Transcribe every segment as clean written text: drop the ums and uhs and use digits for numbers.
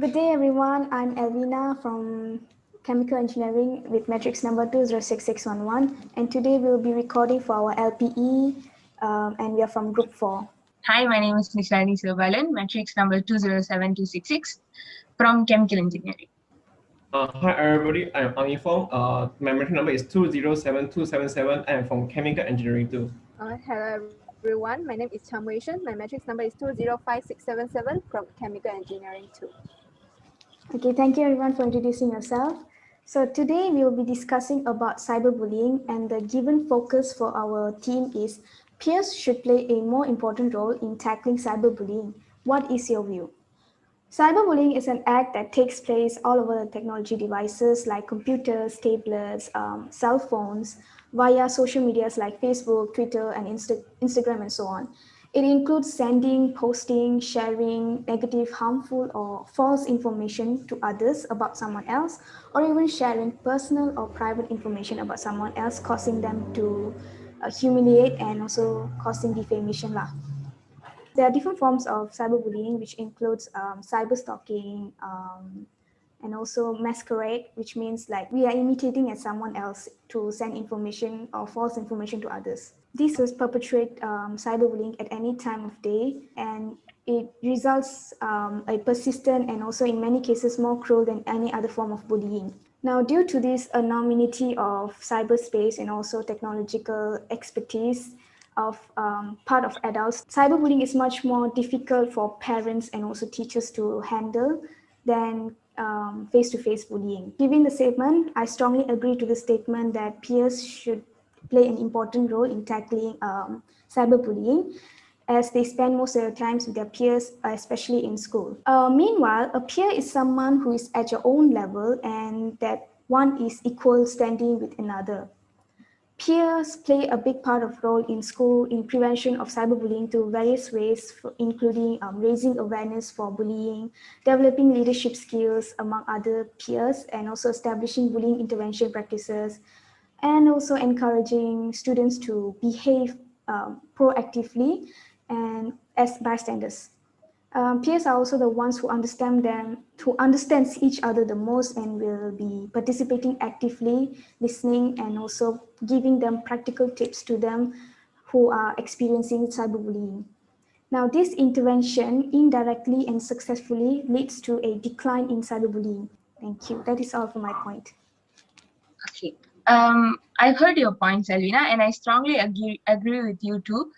Good day, everyone. I'm Elvina from Chemical Engineering with matrix number 206611. And today we'll be recording for our LPE, and we are from Group 4. Hi, my name is Nishani Silvalan, matrix number 207266 from Chemical Engineering. Hi everybody, I'm Anifong. My metric number is 207277. I'm from Chemical Engineering too. Hello everyone, my name is Cham Wei Shen. My matrix number is 205677 from Chemical Engineering 2. Okay, thank you everyone for introducing yourself. So today we will be discussing about cyberbullying, and the given focus for our team is peers should play a more important role in tackling cyberbullying. What is your view? Cyberbullying is an act that takes place all over technology devices like computers, tablets, cell phones, via social medias like Facebook, Twitter, and Instagram, and so on. It includes sending, posting, sharing negative, harmful, or false information to others about someone else, or even sharing personal or private information about someone else, causing them to humiliate and also causing defamation. There are different forms of cyberbullying, which includes cyber stalking, and also masquerade, which means like we are imitating as someone else to send information or false information to others. This is perpetrate cyberbullying at any time of day, and it results a persistent and also in many cases more cruel than any other form of bullying. Now, due to this anonymity of cyberspace and also technological expertise of part of adults, cyberbullying is much more difficult for parents and also teachers to handle than face-to-face bullying. Given the statement, I strongly agree to the statement that peers should play an important role in tackling cyberbullying, as they spend most of their time with their peers, especially in school. Meanwhile, a peer is someone who is at your own level and that one is equal standing with another. Peers play a big part of role in school in prevention of cyberbullying through various ways, including raising awareness for bullying, developing leadership skills among other peers, and also establishing bullying intervention practices, and also encouraging students to behave proactively and as bystanders. Peers are also the ones who understands each other the most and will be participating actively, listening, and also giving them practical tips to them who are experiencing cyberbullying. Now, this intervention indirectly and successfully leads to a decline in cyberbullying. Thank you. That is all for my point. Okay. I've heard your points, Alvina, and I strongly agree with you too.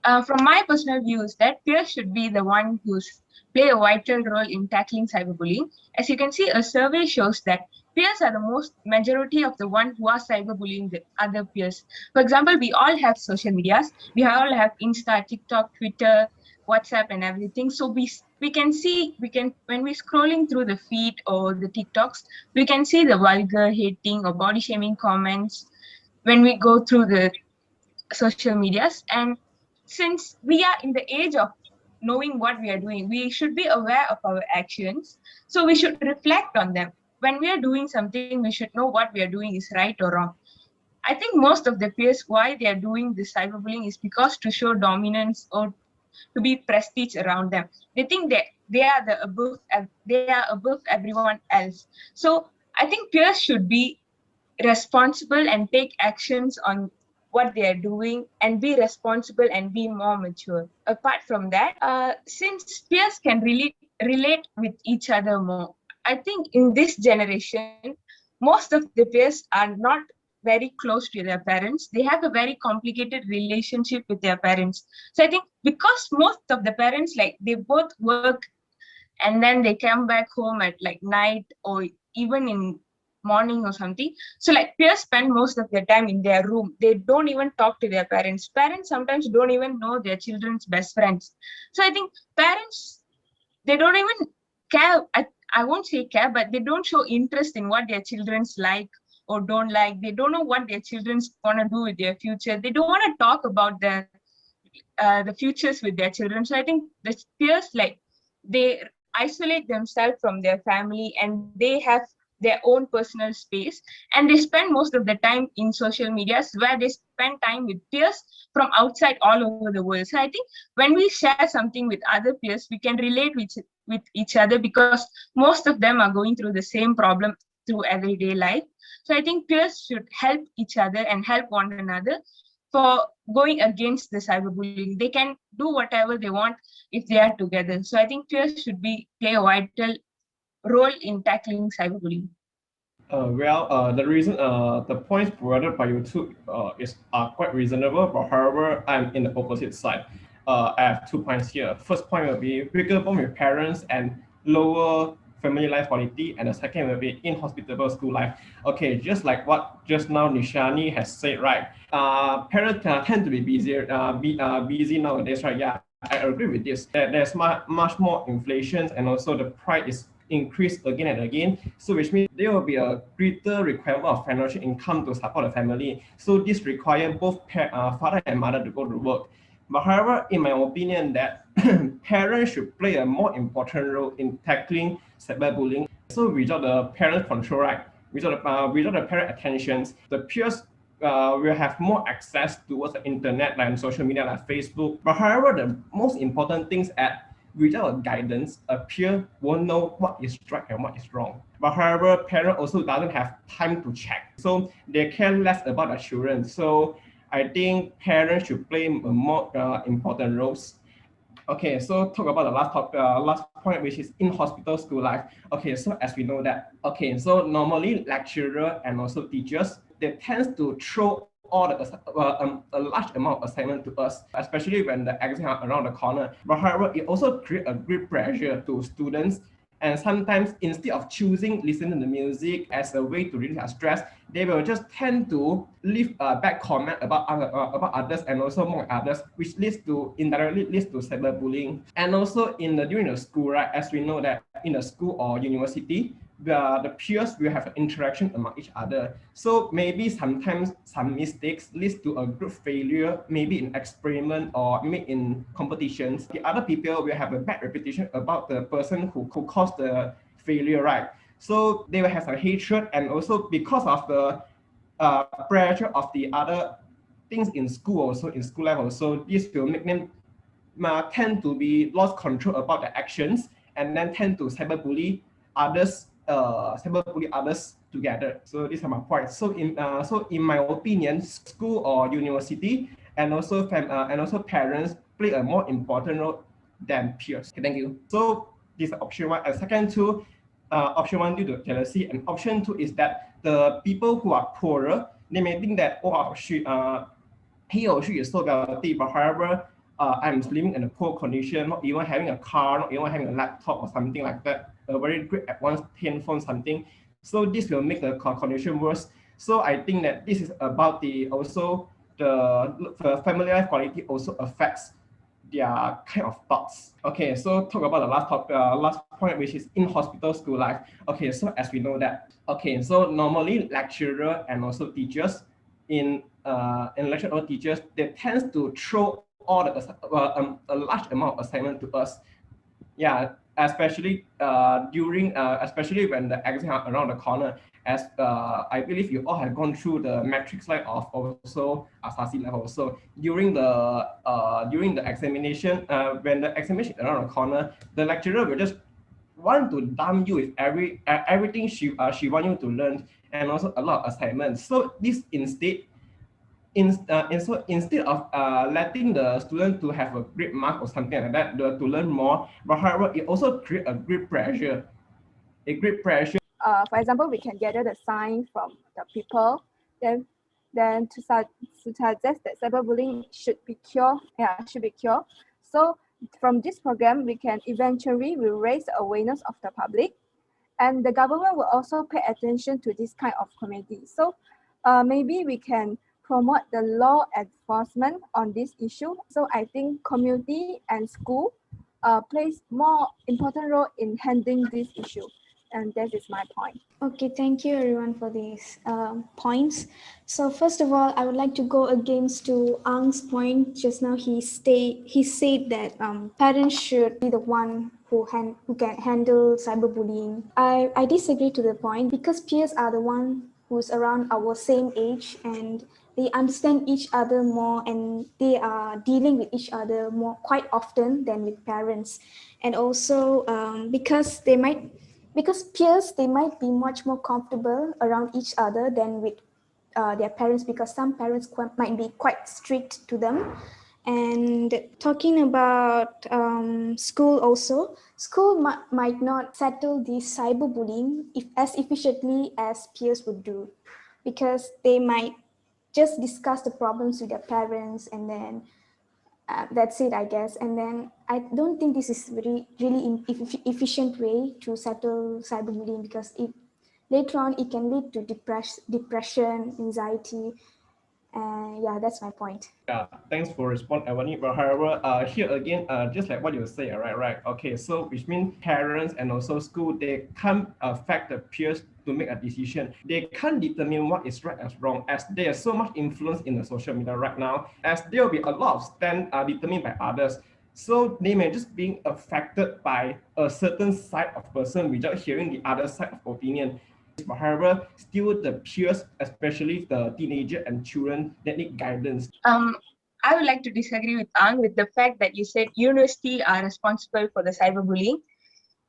From my personal view is that peers should be the one who's play a vital role in tackling cyberbullying. As you can see, a survey shows that peers are the most majority of the one who are cyberbullying the other peers. For example, we all have social medias. We all have Insta, TikTok, Twitter, WhatsApp, and everything. So we can see when we're scrolling through the feed or the TikToks, we can see the vulgar, hating, or body shaming comments when we go through the social medias. And since we are in the age of knowing what we are doing, we should be aware of our actions. So we should reflect on them. When we are doing something, we should know what we are doing is right or wrong. I think most of the peers, why they are doing this cyberbullying is because to show dominance or to be prestige around them. They think that they are above everyone else. So I think peers should be responsible and take actions on what they are doing and be responsible and be more mature. Apart from that, since peers can really relate with each other more, I think in this generation, most of the peers are not very close to their parents. They have a very complicated relationship with their parents. So I think because most of the parents, like they both work and then they come back home at like night or even in morning or something. So like peers spend most of their time in their room. They don't even talk to their parents. Parents sometimes don't even know their children's best friends. So I think parents, they don't even care. I won't say care, but they don't show interest in what their children's like or don't like. They don't know what their children's want to do with their future. They don't want to talk about the futures with their children. So I think the peers, like, they isolate themselves from their family and they have their own personal space, and they spend most of the time in social medias where they spend time with peers from outside all over the world. So I think when we share something with other peers, we can relate with with each other, because most of them are going through the same problem through everyday life. So I think peers should help each other and help one another for going against the cyberbullying. They can do whatever they want if they are together. So I think peers should play a vital role in tackling cyberbullying. The points provided by you two are quite reasonable, but however, I'm in the opposite side. I have 2 points here. First point will be bigger bond with parents and lower family life quality, and the second will be inhospitable school life. Okay, just like what just now Nishani has said, right? Parents tend to be busy nowadays, right? Yeah, I agree with this. There's much more inflation, and also the price is increased again and again. So which means there will be a greater requirement of financial income to support the family. So this requires both father and mother to go to work. But however, in my opinion, that parents should play a more important role in tackling cyberbullying. So without the parent control, right? Without the parent attentions, the peers will have more access towards the internet, like social media, like Facebook. But however, the most important things at without guidance, a peer won't know what is right and what is wrong. But however, parent also doesn't have time to check, so they care less about the children. So I think parents should play a more important roles. Okay, so talk about the last point, which is in hospital school life. Okay, so as we know that, okay, so normally lecturer and also teachers, they tend to throw a large amount of assignment to us, especially when the exam are around the corner. But however, it also creates a great pressure to students. And sometimes instead of choosing listening to music as a way to release their stress, they will just tend to leave a bad comment about others and also mock others, which indirectly leads to cyberbullying. And also during the school, right? As we know that in the school or university, the peers will have interaction among each other. So maybe sometimes some mistakes leads to a group failure, maybe in experiment or maybe in competitions. The other people will have a bad reputation about the person who caused the failure, right? So they will have a hatred, and also because of the pressure of the other things in school, also in school level. So this will make them tend to be lost control about their actions, and then tend to cyberbully others together. So these are my points. So in my opinion, school or university and also parents play a more important role than peers. Okay, thank you. So this is option one. And second two, option one due to jealousy, and option two is that the people who are poorer, they may think that he or she is so wealthy, but however, I'm living in a poor condition, not even having a car, not even having a laptop or something like that, a very great advanced handphone, something. So this will make the condition worse. So I think that this is about the family life quality also affects their kind of thoughts. Okay, so talk about the last point, which is in hospital school life. Okay, so as we know that, okay, so normally lecturer and also teachers in lecture or teachers, they tend to throw a large amount of assignment to us. Yeah, especially when the exam are around the corner. As I believe you all have gone through the metrics like of also Asasi level. So during the examination, when the examination is around the corner, the lecturer will just want to dump you with everything she want you to learn, and also a lot of assignments. So this instead of letting the student to have a great mark or something like that, to learn more, but however, it also create a great pressure. For example, we can gather the sign from the people, then to suggest that cyberbullying should be cured. Yeah, should be cured. So from this program, we can eventually will raise the awareness of the public, and the government will also pay attention to this kind of community. So maybe we can promote the law enforcement on this issue. So I think community and school plays more important role in handling this issue. And that is my point. Okay, thank you everyone for these points. So first of all, I would like to go against to Ang's point just now. He said that parents should be the one who can handle cyberbullying. I disagree to the point, because peers are the one who's around our same age, and they understand each other more, and they are dealing with each other more quite often than with parents. And also because peers, they might be much more comfortable around each other than with their parents, because some parents might be quite strict to them. And talking about school also, school might not settle the cyberbullying as efficiently as peers would do, because they might just discuss the problems with their parents, and then that's it, I guess. And then I don't think this is really efficient way to settle cyberbullying, because later on it can lead to depression, anxiety, and yeah, that's my point. Yeah, thanks for respond, Evany. But however, here again, just like what you say, right? Okay, so which means parents and also school, they can't affect the peers to make a decision. They can't determine what is right and wrong, as there's so much influence in the social media right now, as there will be a lot of stand determined by others. So they may just being affected by a certain side of person without hearing the other side of opinion. But however, still the peers, especially the teenager and children, that need guidance. I would like to disagree with Ang with the fact that you said university are responsible for the cyberbullying.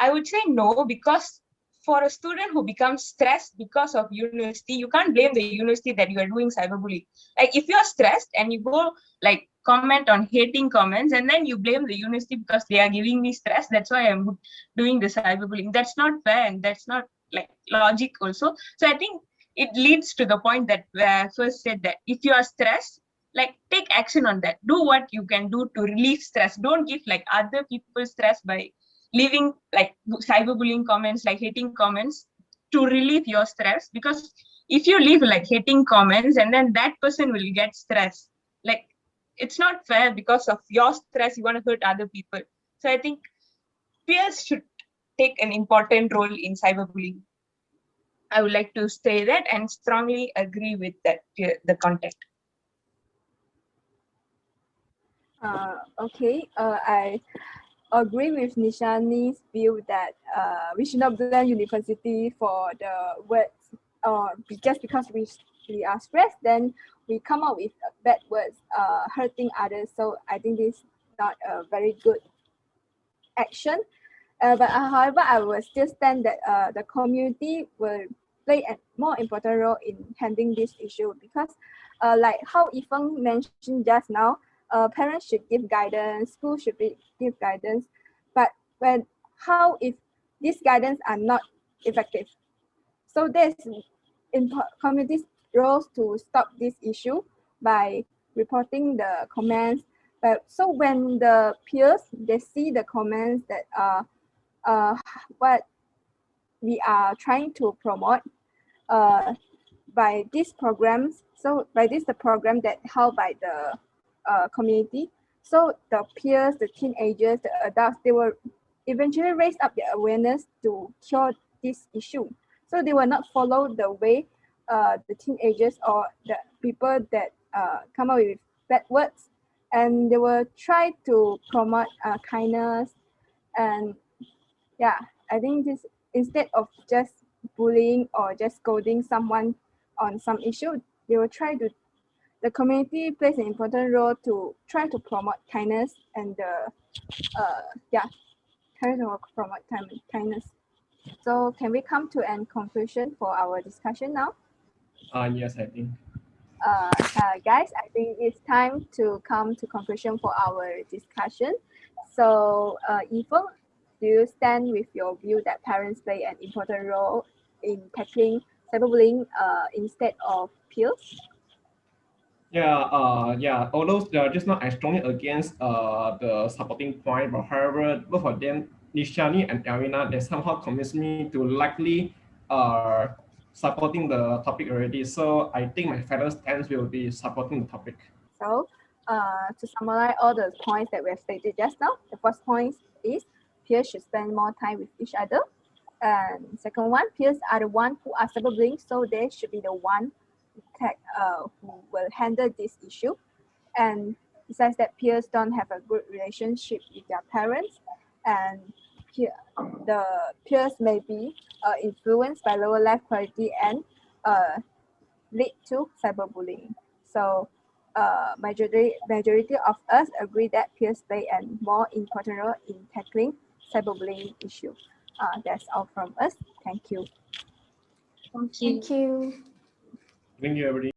I would say no, because for a student who becomes stressed because of university, you can't blame the university that you are doing cyberbullying. Like if you're stressed and you go like comment on hating comments, and then you blame the university because they are giving me stress, that's why I'm doing the cyberbullying. That's not fair, and that's not like logic also. So I think it leads to the point that where I first said that if you are stressed, like take action on that. Do what you can do to relieve stress. Don't give like other people stress by leaving like cyberbullying comments, like hating comments, to relieve your stress. Because if you leave like hating comments, and then that person will get stressed, like it's not fair. Because of your stress, you want to hurt other people. So I think peers should take an important role in cyberbullying. I would like to say that and strongly agree with that, the content. Okay, I agree with Nishani's view that we should not blame university for the words, or just because we are stressed, then we come up with bad words, hurting others. So I think this is not a very good action. But however, I will still stand that the community will play a more important role in handling this issue, because like how Yifeng mentioned just now, parents should give guidance, schools should give guidance. But how if these guidance are not effective? So there's in communities' roles to stop this issue by reporting the comments. But so when the peers, they see the comments that uh, what we are trying to promote uh, by these programs. So by this the program that held by the community. So the peers, the teenagers, the adults, they will eventually raise up their awareness to cure this issue. So they will not follow the way the teenagers or the people that come up with bad words, and they will try to promote kindness. And yeah, I think this, instead of just bullying or just scolding someone on some issue, they will try to, the community plays an important role to try to promote kindness and yeah, try to promote kindness. So can we come to an conclusion for our discussion now? Yes, I think. Guys, I think it's time to come to conclusion for our discussion. So, Yifeng, do you stand with your view that parents play an important role in tackling cyberbullying instead of peers? Yeah. Although just now I strongly against the supporting point, but however, both of them, Nishani and Elvina, they somehow convinced me to likely supporting the topic already. So I think my final stance will be supporting the topic. So, to summarize all the points that we have stated just now, the first point is peers should spend more time with each other. And second one, peers are the one who are cyberbullying, so they should be the one who will handle this issue. And besides that, peers don't have a good relationship with their parents, and the peers may be influenced by lower life quality and lead to cyberbullying. So majority of us agree that peers play a more important role in tackling cyberbullying issue. That's all from us. Thank you. Thank you. Thank you. Thank you, everybody.